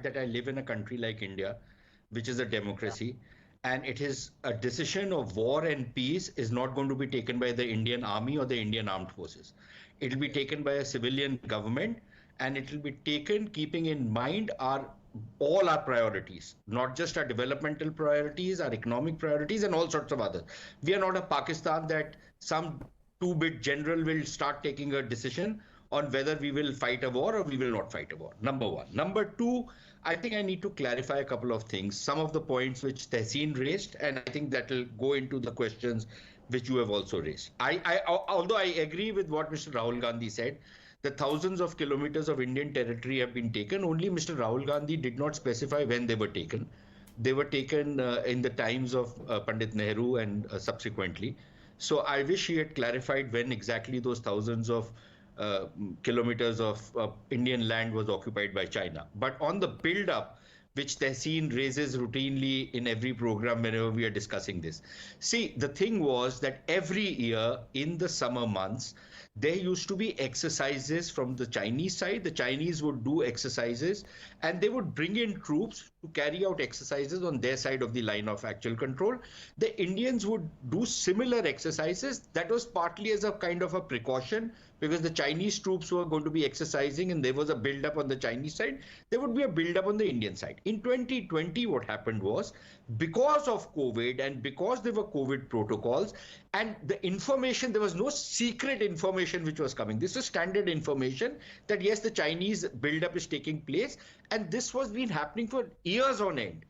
fact that I live in a country like India, which is a Yeah. democracy, and it is a decision of war and peace is not going to be taken by the Indian army or the Indian armed forces. It will be Yes. taken by a civilian government, and it will be taken keeping in mind our all our priorities, not just our developmental priorities, our economic priorities, and all sorts of others. We are not a Pakistan that some two-bit general will start taking a decision on whether we will fight a war or we will not fight a war. Number one. Number two, I think I need to clarify a couple of things. Some of the points which Tehseen raised, and I think that will go into the questions which you have also raised. Although I agree with what Mr. Rahul Gandhi said, the thousands of kilometers of Indian territory have been taken. Only Mr. Rahul Gandhi did not specify when they were taken. They were taken in the times of Pandit Nehru and subsequently. So I wish he had clarified when exactly those thousands of uh, kilometers of Indian land was occupied by China. But on the build up, which Tehseen raises routinely in every program whenever we are discussing this. See, the thing was that every year in the summer months, there used to be exercises from the Chinese side. The Chinese would do exercises and they would bring in troops to carry out exercises on their side of the line of actual control. The Indians would do similar exercises. That was partly as a kind of a precaution because the Chinese troops were going to be exercising and there was a build-up on the Chinese side. There would be a build-up on the Indian side. In 2020, what happened was because of COVID and because there were COVID protocols and the information, there was no secret information which was coming. This is standard information that yes, the Chinese build-up is taking place, and this was been happening for years on end.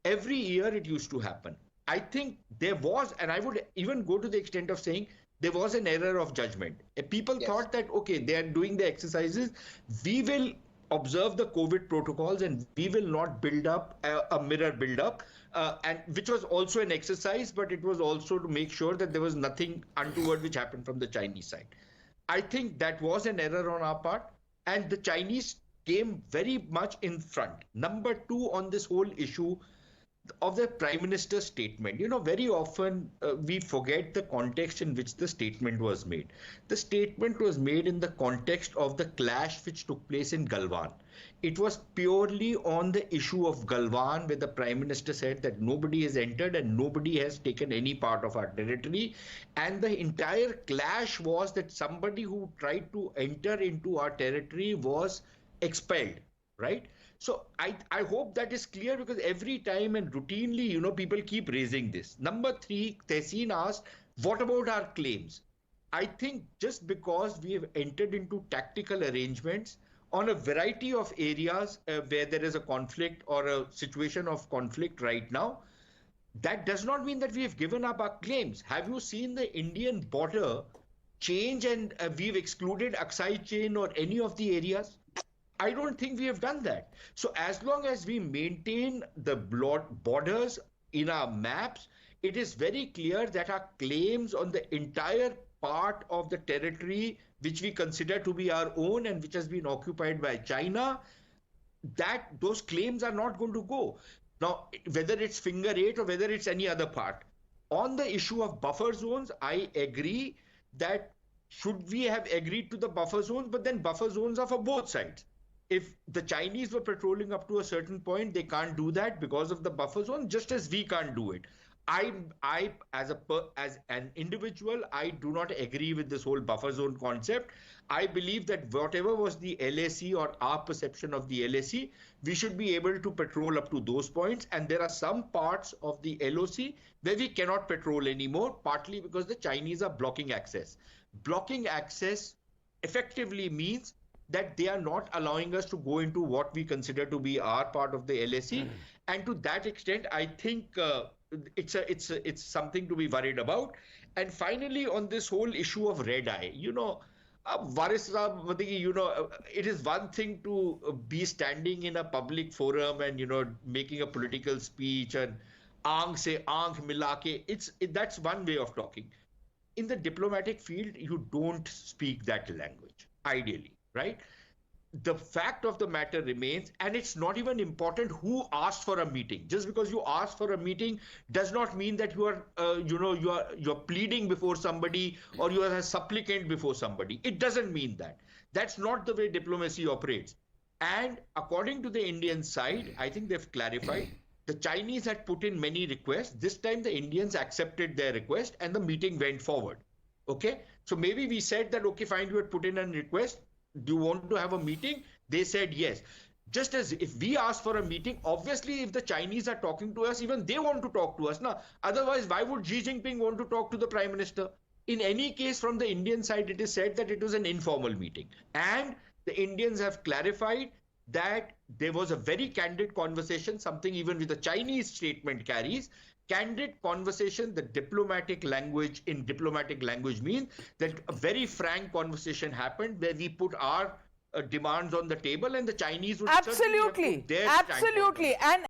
Every year it used to happen. I think there was, and I would even go to the extent of saying there was an error of judgment. People Yes. thought that, okay, they are doing the exercises. We will observe the COVID protocols and we will not build up a mirror build up, and which was also an exercise, but it was also to make sure that there was nothing untoward which happened from the Chinese side. I think that was an error on our part, and the Chinese came very much in front. Number two, on this whole issue of the prime minister's statement, very often we forget the context in which the statement was made. The statement was made in the context of the clash which took place in Galwan. It was purely on the issue of Galwan, where the prime minister said that nobody has entered and nobody has taken any part of our territory. And the entire clash was that somebody who tried to enter into our territory was expelled, right? So I hope that is clear because every time and routinely, people keep raising this. Number three, Tehseen asked, what about our claims? I think just because we have entered into tactical arrangements on a variety of areas where there is a conflict or a situation of conflict right now, that does not mean that we have given up our claims. Have you seen the Indian border change and we've excluded Aksai chain or any of the areas? I don't think we have done that. So as long as we maintain the borders in our maps, it is very clear that our claims on the entire part of the territory which we consider to be our own and which has been occupied by China, that those claims are not going to go. Now, whether it's Finger 8 or whether it's any other part. On the issue of buffer zones, I agree that should we have agreed to the buffer zones, but then buffer zones are for both sides. If the Chinese were patrolling up to a certain point, they can't do that because of the buffer zone, just as we can't do it. I as an individual, I do not agree with this whole buffer zone concept. I believe that whatever was the LAC or our perception of the LAC, we should be able to patrol up to those points. And there are some parts of the LOC where we cannot patrol anymore, partly because the Chinese are blocking access. Blocking access effectively means that they are not allowing us to go into what we consider to be our part of the LAC. And to that extent, I think it's something to be worried about. And finally, on this whole issue of red eye, Varis Saab, it is one thing to be standing in a public forum and making a political speech and aankh se aankh milake. That's one way of talking. In the diplomatic field, you don't speak that language, ideally, right? The fact of the matter remains, and it's not even important who asked for a meeting. Just because you ask for a meeting does not mean that you are, you're pleading before somebody or you are a supplicant before somebody. It doesn't mean that. That's not the way diplomacy operates. And according to the Indian side, I think they've clarified. The Chinese had put in many requests. This time the Indians accepted their request and the meeting went forward. Okay. So maybe we said that, okay, fine, you had put in a request. Do you want to have a meeting? They said yes. Just as if we ask for a meeting, obviously, if the Chinese are talking to us, even they want to talk to us. Now, otherwise, why would Xi Jinping want to talk to the Prime Minister? In any case, from the Indian side, it is said that it was an informal meeting. And the Indians have clarified that there was a very candid conversation, something even with the Chinese statement carries. Candid conversation, the diplomatic language in diplomatic language means that a very frank conversation happened where we put our demands on the table and the Chinese would Absolutely, put their absolutely. And